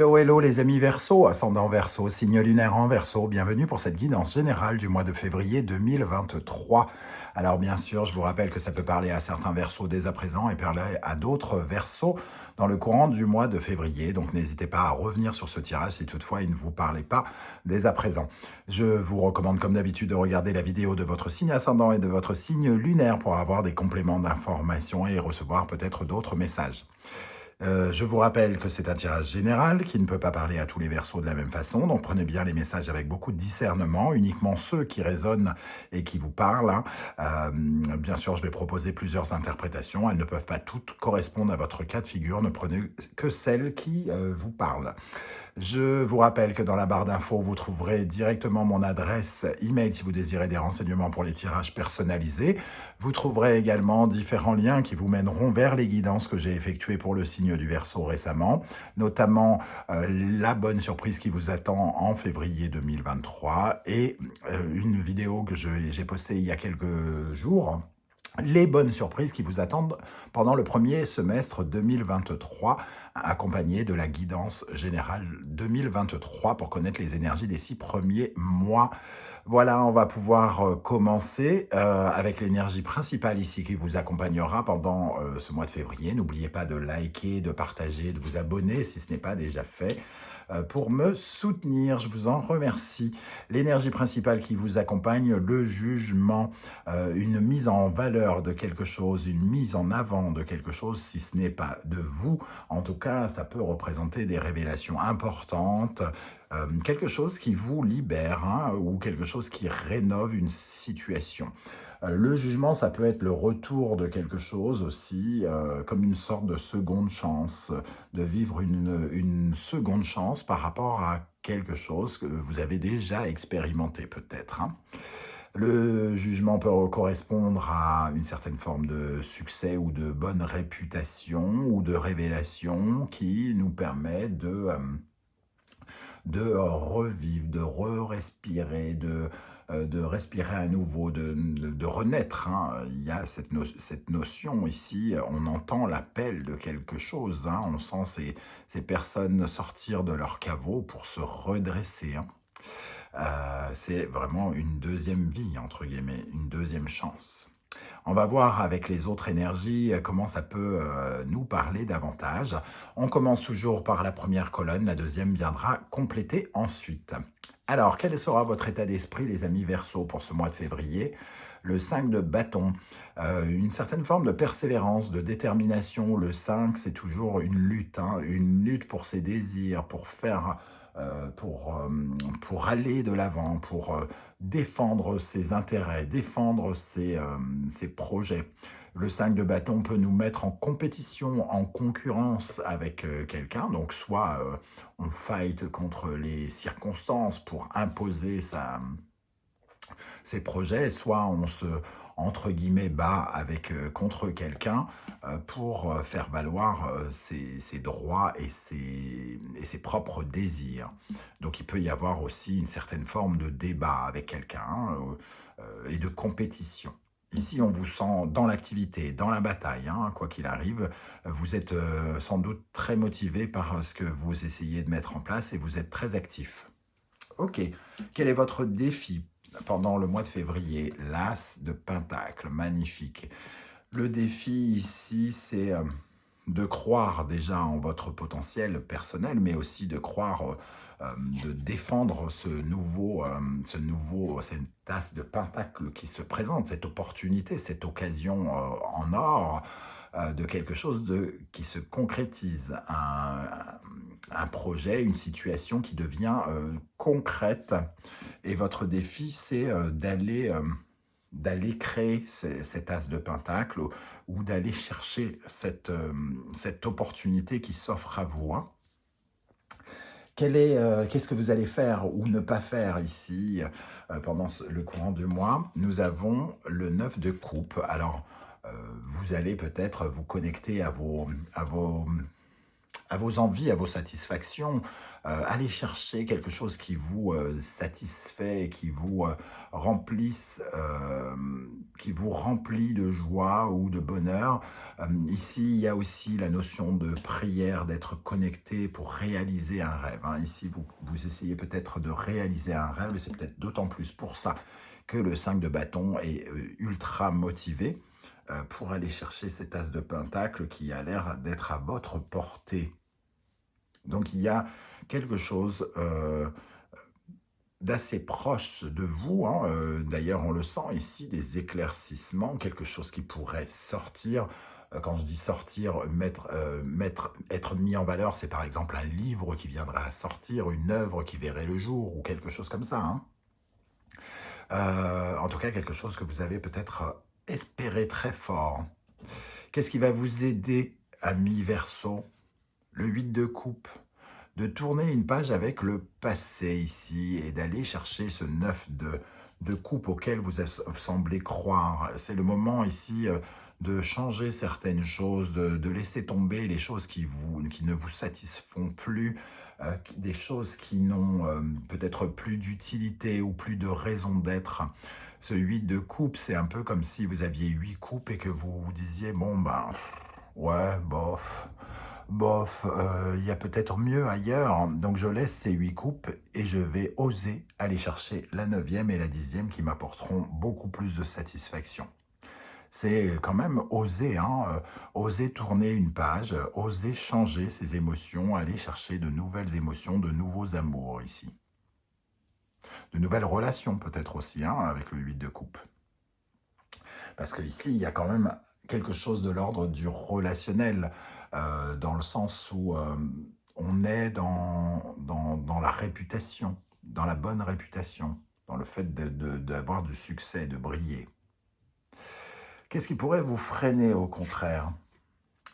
Hello, hello les amis Verseau, ascendant Verseau, signe lunaire en Verseau, bienvenue pour cette guidance générale du mois de février 2023. Alors bien sûr, je vous rappelle que ça peut parler à certains Verseaux dès à présent et parler à d'autres Verseaux dans le courant du mois de février, donc n'hésitez pas à revenir sur ce tirage si toutefois il ne vous parlait pas dès à présent. Je vous recommande comme d'habitude de regarder la vidéo de votre signe ascendant et de votre signe lunaire pour avoir des compléments d'informations et recevoir peut-être d'autres messages. Je vous rappelle que c'est un tirage général qui ne peut pas parler à tous les Verseaux de la même façon, donc prenez bien les messages avec beaucoup de discernement, uniquement ceux qui résonnent et qui vous parlent. Bien sûr, je vais proposer plusieurs interprétations, elles ne peuvent pas toutes correspondre à votre cas de figure, ne prenez que celles qui vous parlent. Je vous rappelle que dans la barre d'infos, vous trouverez directement mon adresse email si vous désirez des renseignements pour les tirages personnalisés. Vous trouverez également différents liens qui vous mèneront vers les guidances que j'ai effectuées pour le signe du Verseau récemment, notamment la bonne surprise qui vous attend en février 2023 et une vidéo que j'ai postée il y a quelques jours. Les bonnes surprises qui vous attendent pendant le premier semestre 2023, accompagnées de la guidance générale 2023 pour connaître les énergies des 6 premiers mois. Voilà, on va pouvoir commencer avec l'énergie principale ici qui vous accompagnera pendant ce mois de février. N'oubliez pas de liker, de partager, de vous abonner si ce n'est pas déjà fait pour me soutenir. Je vous en remercie. L'énergie principale qui vous accompagne, le jugement, une mise en valeur de quelque chose, une mise en avant de quelque chose, si ce n'est pas de vous. En tout cas, ça peut représenter des révélations importantes, quelque chose qui vous libère ou quelque chose qui rénove une situation. Le jugement, ça peut être le retour de quelque chose aussi, comme une sorte de seconde chance, de vivre une seconde chance par rapport à quelque chose que vous avez déjà expérimenté peut-être. Le jugement peut correspondre à une certaine forme de succès ou de bonne réputation ou de révélation qui nous permet de revivre, de respirer, de respirer à nouveau, de renaître. Il y a cette notion ici, on entend l'appel de quelque chose, on sent ces personnes sortir de leur caveau pour se redresser. C'est vraiment une deuxième vie, entre guillemets, une deuxième chance. On va voir avec les autres énergies comment ça peut nous parler davantage. On commence toujours par la première colonne, la deuxième viendra compléter ensuite. Alors, quel sera votre état d'esprit, les amis Verseaux, pour ce mois de février? Le 5 de bâton, une certaine forme de persévérance, de détermination. Le 5, c'est toujours une lutte pour ses désirs, pour faire... pour aller de l'avant, pour défendre ses intérêts, défendre ses projets. Le 5 de bâton peut nous mettre en compétition, en concurrence avec quelqu'un. Donc, soit on fight contre les circonstances pour imposer ses projets, soit on se, entre guillemets, bat contre quelqu'un pour faire valoir ses droits et ses propres désirs. Donc il peut y avoir aussi une certaine forme de débat avec quelqu'un et de compétition. Ici, on vous sent dans l'activité, dans la bataille, quoi qu'il arrive. Vous êtes sans doute très motivé par ce que vous essayez de mettre en place et vous êtes très actif. Ok, quel est votre défi pendant le mois de février? L'As de Pentacle, magnifique. Le défi ici, c'est de croire déjà en votre potentiel personnel, mais aussi de croire, de défendre cette As de Pentacle qui se présente, cette opportunité, cette occasion en or, de quelque chose qui se concrétise, un projet, une situation qui devient concrète. Et votre défi, c'est d'aller créer cet As de Pentacle ou d'aller chercher cette opportunité qui s'offre à vous. Qu'est-ce que vous allez faire ou ne pas faire ici pendant le courant du mois? Nous avons le 9 de coupe. Alors, vous allez peut-être vous connecter à vos envies, à vos satisfactions, allez chercher quelque chose qui vous satisfait, qui vous remplisse, qui vous remplit de joie ou de bonheur. Ici, il y a aussi la notion de prière, d'être connecté pour réaliser un rêve, hein. Ici, vous essayez peut-être de réaliser un rêve, et c'est peut-être d'autant plus pour ça que le 5 de bâton est ultra motivé pour aller chercher cet as de pentacle qui a l'air d'être à votre portée. Donc il y a quelque chose d'assez proche de vous, hein. D'ailleurs, on le sent ici, des éclaircissements, quelque chose qui pourrait sortir. Quand je dis sortir, être mis en valeur, c'est par exemple un livre qui viendrait à sortir, une œuvre qui verrait le jour, ou quelque chose comme ça, hein. En tout cas, quelque chose que vous avez peut-être espéré très fort. Qu'est-ce qui va vous aider, ami Verseau? Le 8 de coupe. De tourner une page avec le passé ici et d'aller chercher ce 9 de coupe auquel vous semblez croire. C'est le moment ici de changer certaines choses, de laisser tomber les choses qui ne vous satisfont plus, des choses qui n'ont peut-être plus d'utilité ou plus de raison d'être. Ce 8 de coupe, c'est un peu comme si vous aviez 8 coupes et que vous vous disiez, bon ben, ouais, bof, il y a peut-être mieux ailleurs, donc je laisse ces 8 coupes et je vais oser aller chercher la 9e et la 10e qui m'apporteront beaucoup plus de satisfaction. C'est quand même oser, hein, oser tourner une page, oser changer ses émotions, aller chercher de nouvelles émotions, de nouveaux amours ici. De nouvelles relations peut-être aussi, hein, avec le 8 de coupe. Parce qu'ici, il y a quand même quelque chose de l'ordre du relationnel, dans le sens où on est dans la réputation, dans la bonne réputation, dans le fait d'avoir du succès, de briller. Qu'est-ce qui pourrait vous freiner au contraire?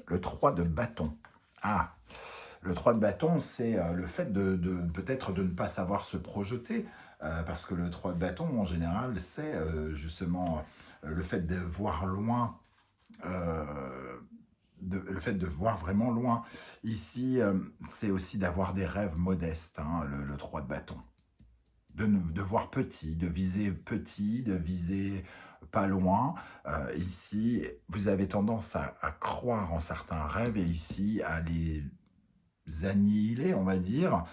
Le 3 de bâton. Ah, le 3 de bâton, c'est le fait peut-être de ne pas savoir se projeter, parce que le 3 de bâton, en général, c'est justement le fait de voir loin, le fait de voir vraiment loin. Ici, c'est aussi d'avoir des rêves modestes, hein, le 3 de bâton. De voir petit, de viser pas loin. Ici, vous avez tendance à croire en certains rêves et ici, à les annihiler, on va dire,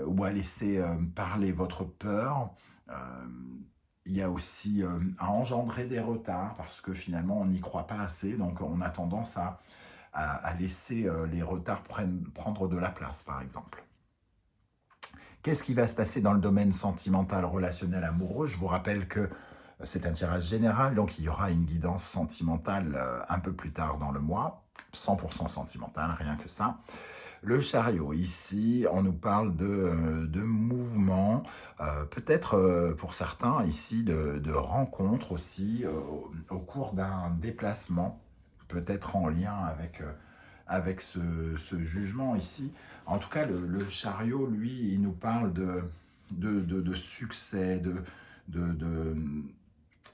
ou à laisser parler votre peur. Il y a aussi à engendrer des retards parce que finalement, on n'y croit pas assez, donc on a tendance à laisser les retards prendre de la place, par exemple. Qu'est-ce qui va se passer dans le domaine sentimental, relationnel, amoureux? Je vous rappelle que c'est un tirage général, donc il y aura une guidance sentimentale un peu plus tard dans le mois, 100% sentimental, rien que ça. Le chariot, ici, on nous parle de mouvement, peut-être pour certains ici de rencontres aussi au cours d'un déplacement, peut-être en lien avec ce jugement ici. En tout cas, le chariot, lui, il nous parle de succès,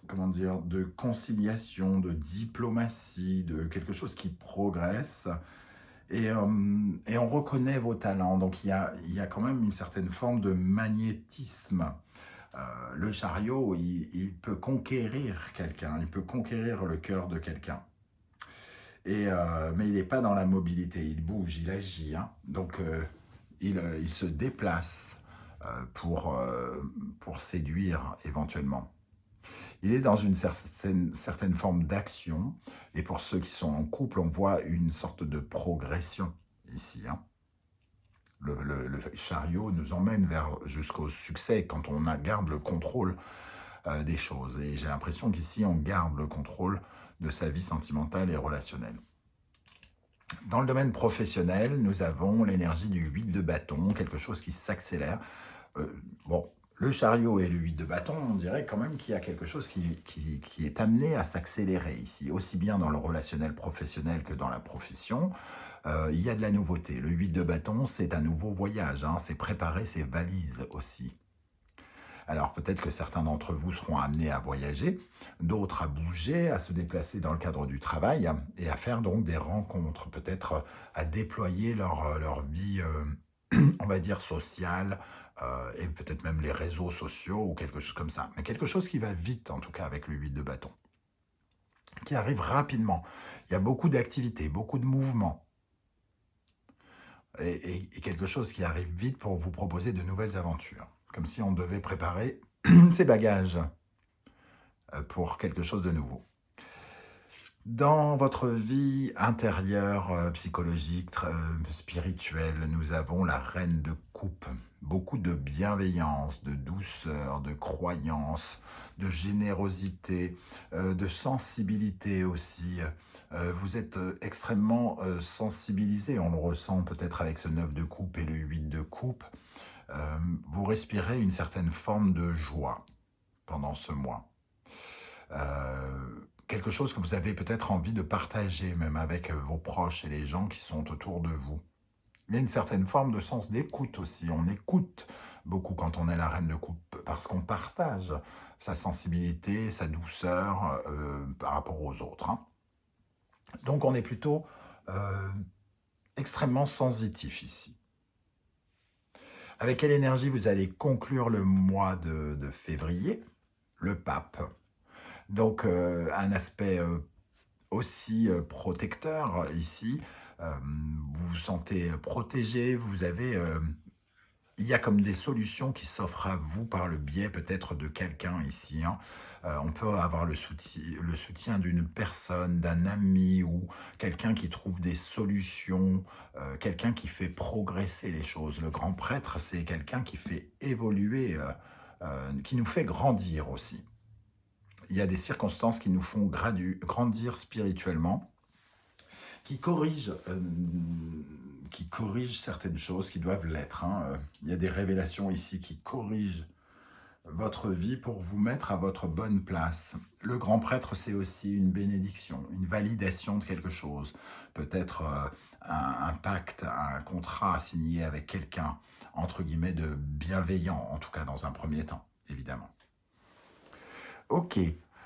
comment dire, de conciliation, de diplomatie, de quelque chose qui progresse. Et on reconnaît vos talents, donc il y a quand même une certaine forme de magnétisme. Le chariot, il peut conquérir quelqu'un, il peut conquérir le cœur de quelqu'un. Mais il n'est pas dans la mobilité, il bouge, il agit, hein. Donc il se déplace pour séduire éventuellement. Il est dans une certaine forme d'action, et pour ceux qui sont en couple, on voit une sorte de progression ici, hein. Le chariot nous emmène jusqu'au succès quand on garde le contrôle des choses. Et j'ai l'impression qu'ici, on garde le contrôle de sa vie sentimentale et relationnelle. Dans le domaine professionnel, nous avons l'énergie du 8 de bâton, quelque chose qui s'accélère. Bon, le chariot et le 8 de bâton, on dirait quand même qu'il y a quelque chose qui est amené à s'accélérer ici, aussi bien dans le relationnel professionnel que dans la profession. Il y a de la nouveauté. Le 8 de bâton, c'est un nouveau voyage, hein, c'est préparer ses valises aussi. Alors peut-être que certains d'entre vous seront amenés à voyager, d'autres à bouger, à se déplacer dans le cadre du travail et à faire donc des rencontres, peut-être à déployer leur vie, on va dire, sociale, et peut-être même les réseaux sociaux ou quelque chose comme ça. Mais quelque chose qui va vite en tout cas avec le 8 de bâton. qui arrive rapidement. Il y a beaucoup d'activités, beaucoup de mouvements. Et quelque chose qui arrive vite pour vous proposer de nouvelles aventures. Comme si on devait préparer ses bagages pour quelque chose de nouveau. Dans votre vie intérieure, psychologique, spirituelle, nous avons la reine de coupe. Beaucoup de bienveillance, de douceur, de croyance, de générosité, de sensibilité aussi. Vous êtes extrêmement sensibilisé, on le ressent peut-être avec ce 9 de coupe et le 8 de coupe. Vous respirez une certaine forme de joie pendant ce mois. Quelque chose que vous avez peut-être envie de partager même avec vos proches et les gens qui sont autour de vous. Il y a une certaine forme de sens d'écoute aussi. On écoute beaucoup quand on est la reine de coupe parce qu'on partage sa sensibilité, sa douceur par rapport aux autres. Hein. Donc on est plutôt extrêmement sensitif ici. Avec quelle énergie vous allez conclure le mois de février? Le pape. Donc, un aspect aussi protecteur ici. Vous vous sentez protégé, il y a comme des solutions qui s'offrent à vous par le biais peut-être de quelqu'un ici. Hein. On peut avoir le soutien d'une personne, d'un ami ou quelqu'un qui trouve des solutions, quelqu'un qui fait progresser les choses. Le grand prêtre, c'est quelqu'un qui fait évoluer, qui nous fait grandir aussi. Il y a des circonstances qui nous font grandir spirituellement, qui corrigent certaines choses qui doivent l'être. Hein. Il y a des révélations ici qui corrigent votre vie pour vous mettre à votre bonne place. Le grand prêtre, c'est aussi une bénédiction, une validation de quelque chose. Peut-être un pacte, un contrat signé avec quelqu'un, entre guillemets, de bienveillant, en tout cas dans un premier temps, évidemment. Ok,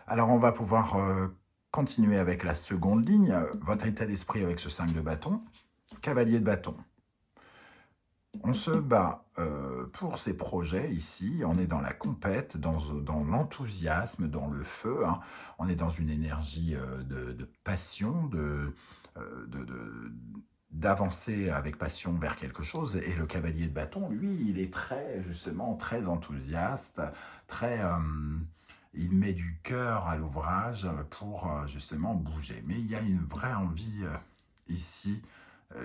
alors on va pouvoir continuer avec la seconde ligne, votre état d'esprit avec ce 5 de bâton, cavalier de bâton. On se bat pour ces projets ici, on est dans la compète, dans l'enthousiasme, dans le feu, hein. On est dans une énergie de passion, d'avancer avec passion vers quelque chose, et le cavalier de bâton, lui, il est justement très enthousiaste, il met du cœur à l'ouvrage pour justement bouger. Mais il y a une vraie envie ici.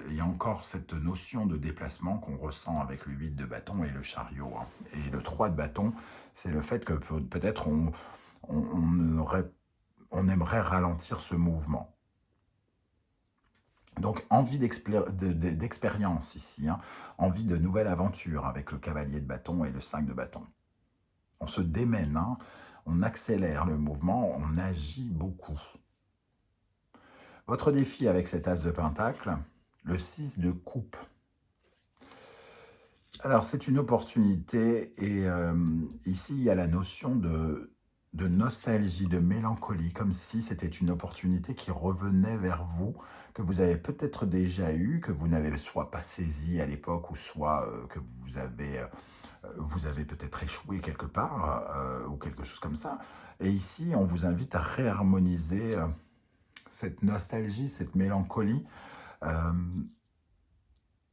Il y a encore cette notion de déplacement qu'on ressent avec le 8 de bâton et le chariot. Hein. Et le 3 de bâton, c'est le fait que peut-être on aimerait ralentir ce mouvement. Donc, envie d'expérience ici, hein. Envie de nouvelle aventure avec le cavalier de bâton et le 5 de bâton. On se démène, hein. On accélère le mouvement, on agit beaucoup. Votre défi avec cet as de pentacle, le 6 de coupe. Alors, c'est une opportunité et ici, il y a la notion de nostalgie, de mélancolie, comme si c'était une opportunité qui revenait vers vous, que vous avez peut-être déjà eu, que vous n'avez soit pas saisi à l'époque, ou soit que vous avez peut-être échoué quelque part, ou quelque chose comme ça. Et ici, on vous invite à réharmoniser cette nostalgie, cette mélancolie,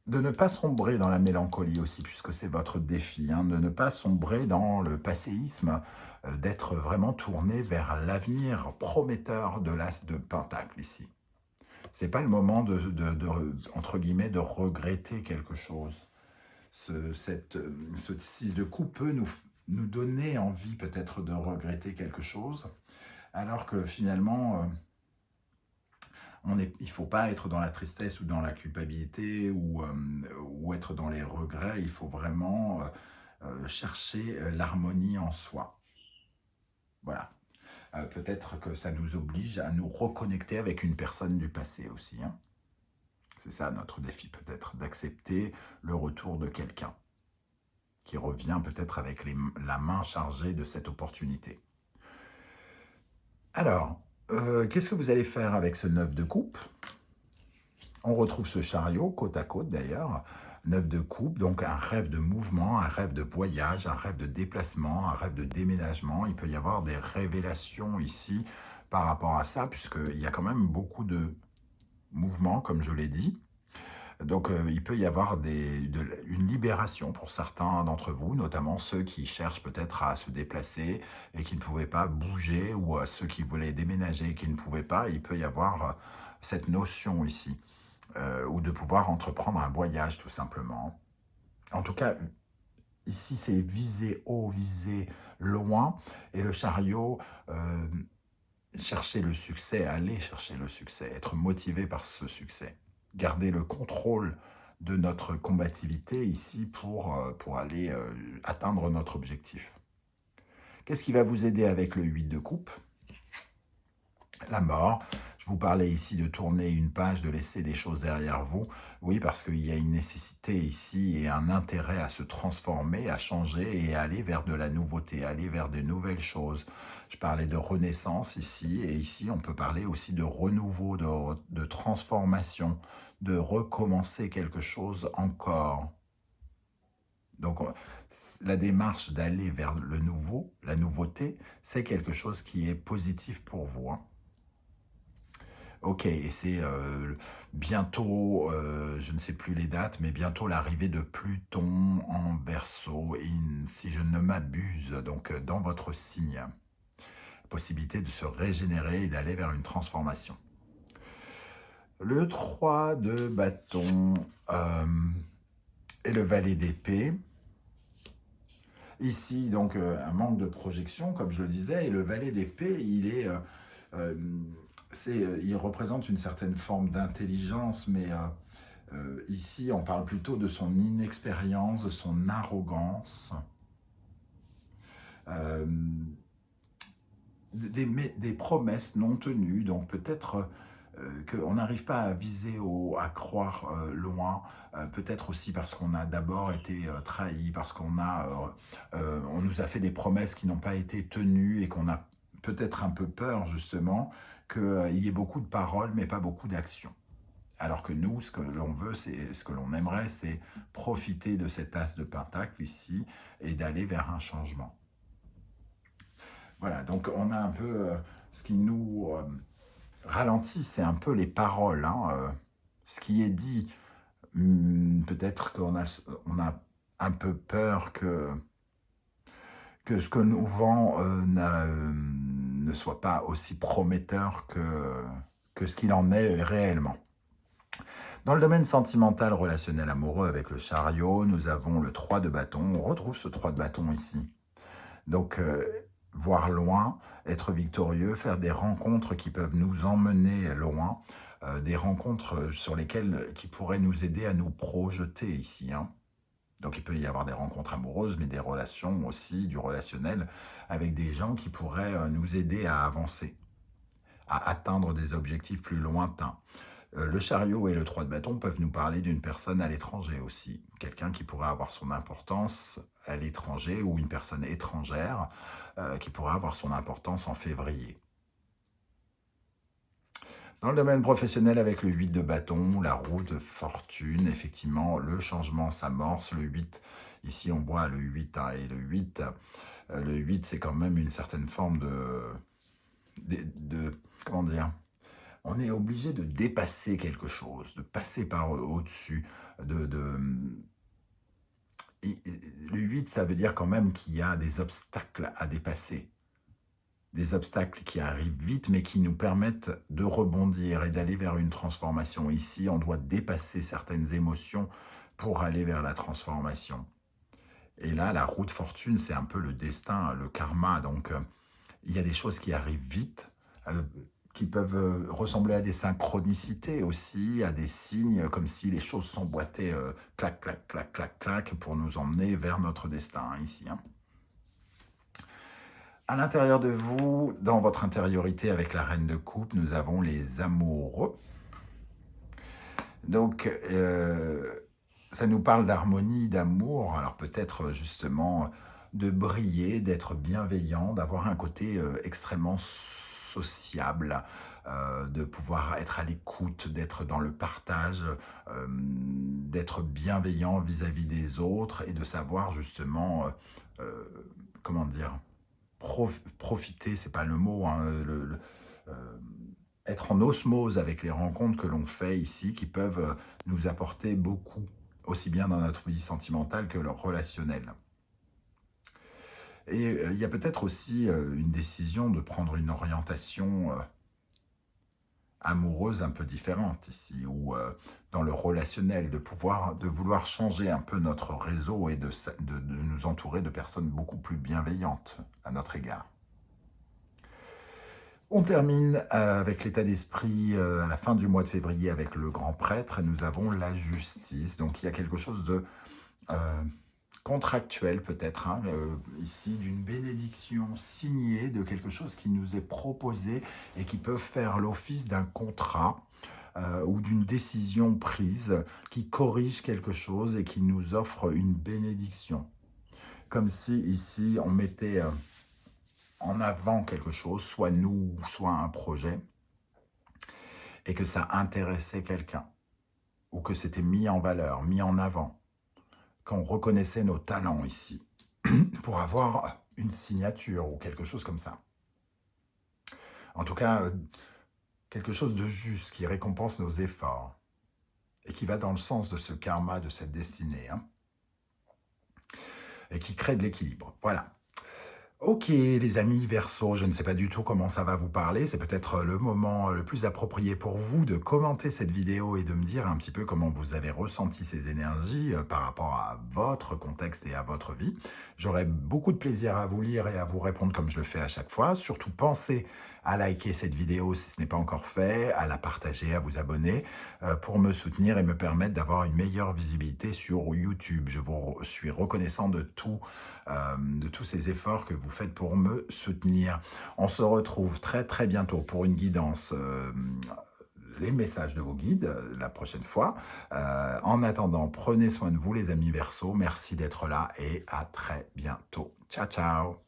de ne pas sombrer dans la mélancolie aussi, puisque c'est votre défi, hein, de ne pas sombrer dans le passéisme, d'être vraiment tourné vers l'avenir prometteur de l'as de pentacle ici. C'est pas le moment entre guillemets, de regretter quelque chose. Ce 6 de coupe peut nous donner envie peut-être de regretter quelque chose, alors que finalement, il ne faut pas être dans la tristesse ou dans la culpabilité ou être dans les regrets. Il faut vraiment chercher l'harmonie en soi. Voilà. Peut-être que ça nous oblige à nous reconnecter avec une personne du passé aussi. Hein. C'est ça notre défi peut-être, d'accepter le retour de quelqu'un qui revient peut-être avec la main chargée de cette opportunité. Alors, qu'est-ce que vous allez faire avec ce 9 de coupe? On retrouve ce chariot, côte à côte d'ailleurs, 9 de coupe, donc un rêve de mouvement, un rêve de voyage, un rêve de déplacement, un rêve de déménagement. Il peut y avoir des révélations ici par rapport à ça, puisqu'il y a quand même beaucoup de mouvements, comme je l'ai dit. Donc, il peut y avoir une libération pour certains d'entre vous, notamment ceux qui cherchent peut-être à se déplacer et qui ne pouvaient pas bouger, ou ceux qui voulaient déménager et qui ne pouvaient pas. Il peut y avoir cette notion ici, ou de pouvoir entreprendre un voyage tout simplement. En tout cas, ici c'est viser haut, viser loin, et le chariot, chercher le succès, aller chercher le succès, être motivé par ce succès. Garder le contrôle de notre combativité ici pour aller atteindre notre objectif. Qu'est-ce qui va vous aider avec le 8 de coupe? La mort. Je vous parlais ici de tourner une page, de laisser des choses derrière vous. Oui, parce qu'il y a une nécessité ici et un intérêt à se transformer, à changer et à aller vers de la nouveauté, aller vers de nouvelles choses. Je parlais de renaissance ici, et ici on peut parler aussi de renouveau, de transformation, de recommencer quelque chose encore. Donc, la démarche d'aller vers le nouveau, la nouveauté, c'est quelque chose qui est positif pour vous, hein. Ok, et c'est bientôt, je ne sais plus les dates, mais bientôt l'arrivée de Pluton en Verseau, si je ne m'abuse, donc dans votre signe. Possibilité de se régénérer et d'aller vers une transformation. Le 3 de bâton et le valet d'épée. Ici, donc, un manque de projection, comme je le disais, et le valet d'épée, il représente une certaine forme d'intelligence, mais ici, on parle plutôt de son inexpérience, de son arrogance, des promesses non tenues, donc peut-être qu'on n'arrive pas à viser à croire loin, peut-être aussi parce qu'on a d'abord été trahi, parce on nous a fait des promesses qui n'ont pas été tenues et qu'on a peut-être un peu peur justement qu'il y ait beaucoup de paroles mais pas beaucoup d'actions. Alors que nous, ce que l'on veut, ce que l'on aimerait, c'est profiter de cet as de pentacle ici et d'aller vers un changement. Voilà, donc on a un peu ce qui nous ralentit, c'est un peu les paroles, hein, ce qui est dit. Peut-être qu'on a un peu peur que ce que nous vend ne soit pas aussi prometteur que ce qu'il en est réellement. Dans le domaine sentimental, relationnel, amoureux, avec le chariot, nous avons le 3 de bâton. On retrouve ce 3 de bâton ici. Donc, voir loin, être victorieux, faire des rencontres qui peuvent nous emmener loin, des rencontres qui pourraient nous aider à nous projeter ici, hein. Donc il peut y avoir des rencontres amoureuses, mais des relations aussi, du relationnel, avec des gens qui pourraient nous aider à avancer, à atteindre des objectifs plus lointains. Le chariot et le 3 de bâton peuvent nous parler d'une personne à l'étranger aussi, quelqu'un qui pourrait avoir son importance à l'étranger, ou une personne étrangère qui pourrait avoir son importance en février. Dans le domaine professionnel, avec le 8 de bâton, la roue de fortune, effectivement, le changement s'amorce. Le 8, ici on voit le 8, hein, et le 8 c'est quand même une certaine forme comment dire, on est obligé de dépasser quelque chose, de passer par au-dessus. Le 8, ça veut dire quand même qu'il y a des obstacles à dépasser. Des obstacles qui arrivent vite, mais qui nous permettent de rebondir et d'aller vers une transformation. Ici, on doit dépasser certaines émotions pour aller vers la transformation. Et là, la roue de fortune, c'est un peu le destin, le karma. Donc, il y a des choses qui arrivent vite, qui peuvent ressembler à des synchronicités aussi, à des signes, comme si les choses s'emboîtaient clac, clac, clac, clac, clac, pour nous emmener vers notre destin, hein, ici, hein. À l'intérieur de vous, dans votre intériorité avec la reine de coupe, nous avons les amoureux. Donc, ça nous parle d'harmonie, d'amour. Alors peut-être justement de briller, d'être bienveillant, d'avoir un côté extrêmement sociable, de pouvoir être à l'écoute, d'être dans le partage, d'être bienveillant vis-à-vis des autres et de savoir justement, comment dire, profiter, c'est pas le mot, hein, être en osmose avec les rencontres que l'on fait ici, qui peuvent nous apporter beaucoup, aussi bien dans notre vie sentimentale que relationnelle. Et il y a peut-être aussi une décision de prendre une orientation amoureuse un peu différente ici, ou dans le relationnel, de vouloir changer un peu notre réseau et de nous entourer de personnes beaucoup plus bienveillantes à notre égard. On termine avec l'état d'esprit à la fin du mois de février avec le grand prêtre et nous avons la justice. Donc il y a quelque chose de euh, contractuel peut-être, hein, ici, d'une bénédiction signée, de quelque chose qui nous est proposé et qui peut faire l'office d'un contrat ou d'une décision prise qui corrige quelque chose et qui nous offre une bénédiction. Comme si ici on mettait en avant quelque chose, soit nous, soit un projet, et que ça intéressait quelqu'un, ou que c'était mis en valeur, mis en avant, qu'on reconnaissait nos talents ici, pour avoir une signature ou quelque chose comme ça. En tout cas, quelque chose de juste qui récompense nos efforts et qui va dans le sens de ce karma, de cette destinée, hein, et qui crée de l'équilibre. Voilà. Ok, les amis Verseau, je ne sais pas du tout comment ça va vous parler. C'est peut-être le moment le plus approprié pour vous de commenter cette vidéo et de me dire un petit peu comment vous avez ressenti ces énergies par rapport à votre contexte et à votre vie. J'aurai beaucoup de plaisir à vous lire et à vous répondre comme je le fais à chaque fois. Surtout, pensez à liker cette vidéo si ce n'est pas encore fait, à la partager, à vous abonner pour me soutenir et me permettre d'avoir une meilleure visibilité sur YouTube. Je vous suis reconnaissant de tous ces efforts que vous faites pour me soutenir. On se retrouve très très bientôt pour une guidance, les messages de vos guides la prochaine fois. En attendant, prenez soin de vous les amis Verseau. Merci d'être là et à très bientôt. Ciao ciao.